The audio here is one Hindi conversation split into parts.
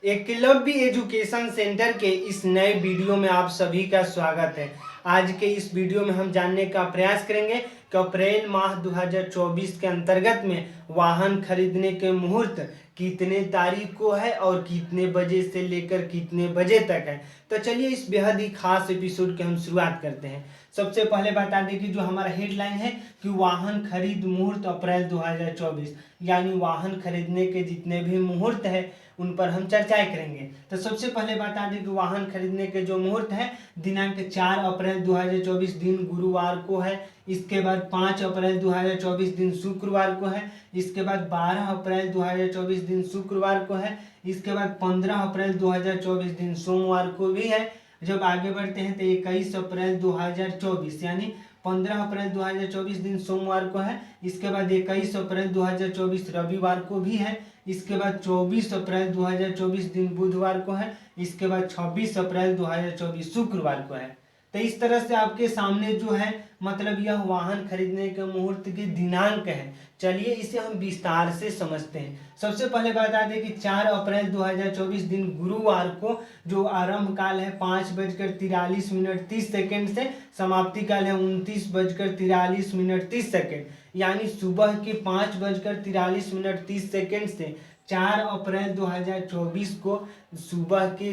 एकलव्य एजुकेशन सेंटर के इस नए वीडियो में आप सभी का स्वागत है। आज के इस वीडियो में हम जानने का प्रयास करेंगे कि अप्रैल माह 2024 के अंतर्गत में वाहन खरीदने के मुहूर्त कितने तारीख को है और कितने बजे से लेकर कितने बजे तक है। तो चलिए इस बेहद ही खास एपिसोड की हम शुरुआत करते हैं। सबसे पहले बता दें कि जो हमारा हेडलाइन है कि वाहन खरीद मुहूर्त अप्रैल 2024, यानी वाहन खरीदने के जितने भी मुहूर्त है उन पर हम चर्चाएं करेंगे। तो सबसे पहले बता दें कि वाहन खरीदने के जो मुहूर्त है दिनांक 4 अप्रैल 2024 दिन गुरुवार को है। इसके बाद 5 अप्रैल 2024 दिन शुक्रवार को है। इसके बाद 12 अप्रैल 2024 दिन शुक्रवार को है। इसके बाद 15 अप्रैल 2024 दिन सोमवार को भी है। जब आगे बढ़ते हैं तो 21 अप्रैल 2024 यानी 15 अप्रैल 2024 दिन सोमवार को है। इसके बाद 21 अप्रैल 2024 रविवार को भी है। इसके बाद 24 अप्रैल 2024 दिन बुधवार को है। इसके बाद 26 अप्रैल 2024 शुक्रवार को है। तो इस तरह से आपके सामने जो है मतलब यह वाहन खरीदने के मुहूर्त के दिनांक है। चलिए इसे हम विस्तार से समझते हैं। सबसे पहले बता दें कि 4 अप्रैल 2024 दिन गुरुवार को जो आरंभ काल है 5:43 से समाप्ति काल है 29:43 यानी सुबह के 5:43 से 4 अप्रैल 2024 को सुबह के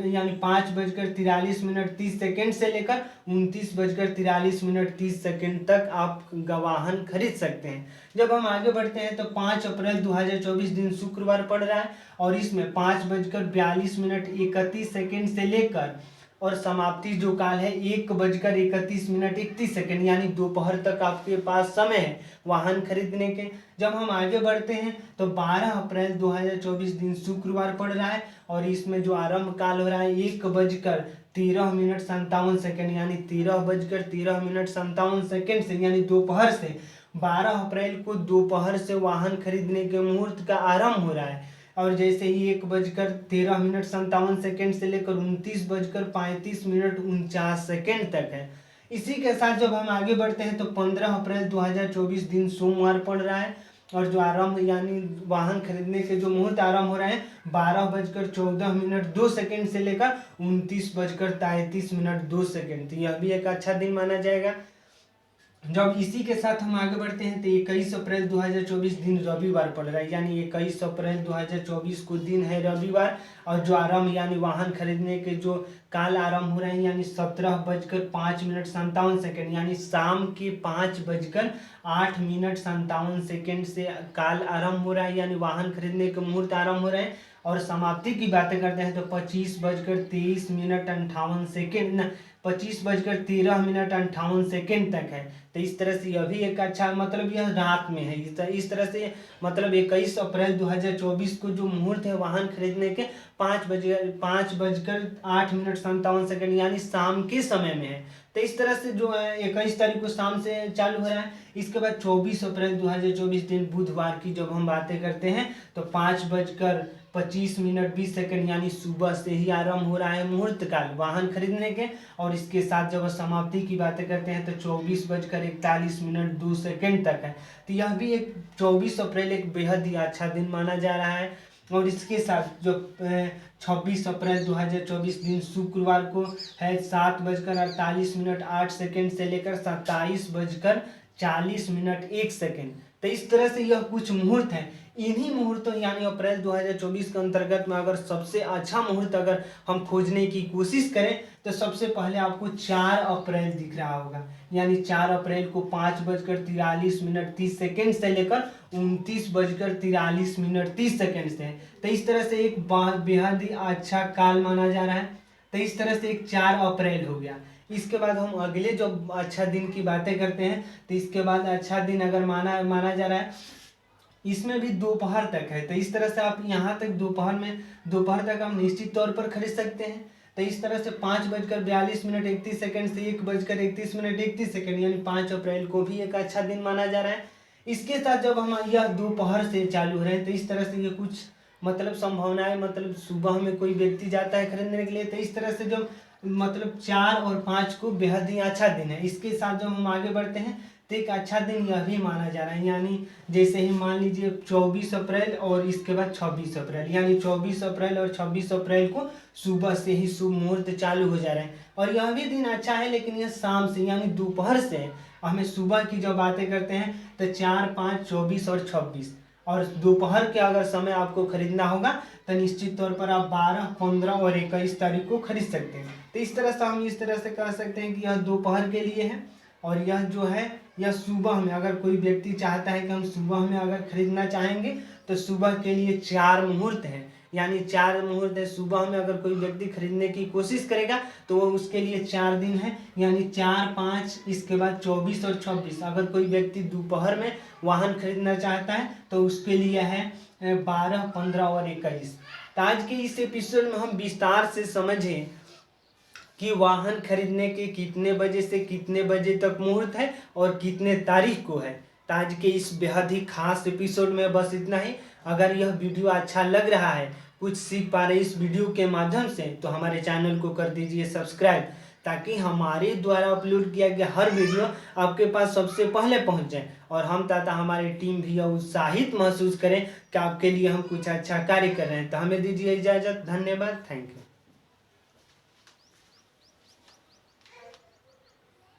यानी 5:43 से लेकर 29:43 तक आप वाहन खरीद सकते हैं। जब हम आगे बढ़ते हैं तो 5 अप्रैल 2024 दिन शुक्रवार पड़ रहा है और इसमें 5:42 से लेकर और समाप्ति जो काल है 1:31 यानी दोपहर तक आपके पास समय है वाहन खरीदने के। जब हम आगे बढ़ते हैं तो 12 अप्रैल 2024 दिन शुक्रवार पड़ रहा है और इसमें जो आरंभ काल हो रहा है 1:13 यानी 13:13 से यानी दोपहर से 12 अप्रैल को दोपहर से वाहन खरीदने के मुहूर्त का आरंभ हो रहा है। और जैसे ही 1:13:57 से लेकर 29:35 तक है। इसी के साथ जब हम आगे बढ़ते हैं तो 15 अप्रैल 2024 दिन सोमवार पड़ रहा है और जो आरंभ यानी वाहन खरीदने के जो मुहूर्त आरंभ हो रहे हैं 12:14 से लेकर 29:33 तो यह भी एक अच्छा दिन माना जाएगा। जब इसी के साथ हम आगे बढ़ते हैं तो 21 अप्रैल 2024 दिन रविवार पड़ रहा है, यानी 21 अप्रैल 2024 को दिन है रविवार और जो आरंभ यानी वाहन खरीदने के जो काल आरंभ हो रहे हैं यानी 17:05 यानी शाम के 5:08 से काल आरंभ हो रहा है यानी वाहन खरीदने के मुहूर्त आरंभ हो रहे हैं। और समाप्ति की बातें करते हैं तो 25:13:58 तक है। तो इस तरह से यह भी एक अच्छा मतलब यह रात में है। इस तरह से मतलब 21 अप्रैल 2024 को जो मुहूर्त है वाहन खरीदने के 5:08 यानी शाम के समय में है। तो इस तरह से जो है 21 तारीख को शाम से चालू हो रहा है। इसके बाद 24 अप्रैल 2024 दिन बुधवार की जब हम बातें करते हैं तो 5:25 यानी सुबह से ही आरंभ हो रहा है मुहूर्त काल वाहन खरीदने के। और इसके साथ जब समाप्ति की बातें करते हैं तो 24:41 तक है। तो यह भी एक 24 अप्रैल एक बेहद ही अच्छा दिन माना जा रहा है। और इसके साथ जो 26 अप्रैल 2024 दिन शुक्रवार को है 7:48 से लेकर 27:40 तो इस तरह से यह कुछ मुहूर्त हैं। इन्हीं मुहूर्तों यानी अप्रैल 2024 के अंतर्गत में अगर सबसे अच्छा मुहूर्त अगर हम खोजने की कोशिश करें तो सबसे पहले आपको 4 अप्रैल दिख रहा होगा, यानी 4 अप्रैल को 5:43 से लेकर 29:43 से। तो इस तरह से एक बेहद ही अच्छा काल माना जा रहा है। तो इस तरह से एक 4 अप्रैल हो गया। इसके बाद हम अगले जो अच्छा दिन की बातें करते हैं तो इसके बाद अच्छा दिन अगर माना जा रहा है इसमें भी दोपहर तक है। तो इस तरह से आप यहाँ तक दोपहर तक आप निश्चित तौर पर खरीद सकते हैं। तो इस तरह से 5:42 से 1:31 यानी 5 अप्रैल को भी एक अच्छा दिन माना जा रहा है। इसके साथ जब हम यह दोपहर से चालू हो रहे हैं तो इस तरह से ये कुछ मतलब संभावनाएं मतलब सुबह में कोई व्यक्ति जाता है खरीदने के लिए। तो इस तरह से जब मतलब 4 और 5 को बेहद ही अच्छा दिन है। इसके साथ जब हम आगे बढ़ते हैं तो एक अच्छा दिन यह भी माना जा रहा है, यानी जैसे ही मान लीजिए 24 अप्रैल और इसके बाद 26 अप्रैल, यानी 24 अप्रैल और 26 अप्रैल को सुबह से ही शुभ मुहूर्त चालू हो जा रहे हैं। और यह भी दिन अच्छा है, लेकिन यह शाम से यानी दोपहर से है। हमें सुबह की जब बातें करते हैं तो 4, 5, 24 और 26, और दोपहर के अगर समय आपको खरीदना होगा तो निश्चित तौर पर आप 12, 15 और 21 तारीख को खरीद सकते हैं। तो इस तरह से हम इस तरह से कह सकते हैं कि यह दोपहर के लिए है, और यह जो है यह सुबह में, अगर कोई व्यक्ति चाहता है कि हम सुबह में अगर खरीदना चाहेंगे तो सुबह के लिए 4 मुहूर्त हैं, यानी 4 मुहूर्त है। सुबह में अगर कोई व्यक्ति खरीदने की कोशिश करेगा तो वो उसके लिए 4 दिन है, यानी 4, 5, इसके बाद 24 और 26। अगर कोई व्यक्ति दोपहर में वाहन खरीदना चाहता है तो उसके लिए है 12, 15 और 21। तो आज के इस एपिसोड में हम विस्तार से समझें कि वाहन खरीदने के कितने बजे से कितने बजे तक मुहूर्त है और कितने तारीख को है। तो आज के इस बेहद ही खास एपिसोड में बस इतना ही। अगर यह वीडियो अच्छा लग रहा है, कुछ सीख पा रहे इस वीडियो के माध्यम से, तो हमारे चैनल को कर दीजिए सब्सक्राइब, ताकि हमारे द्वारा अपलोड किया गया हर वीडियो आपके पास सबसे पहले पहुंच जाए, और हम तथा हमारी टीम भी उत्साहित महसूस करें कि आपके लिए हम कुछ अच्छा कार्य कर रहे हैं। तो हमें दीजिए इजाज़त। धन्यवाद। Thank you.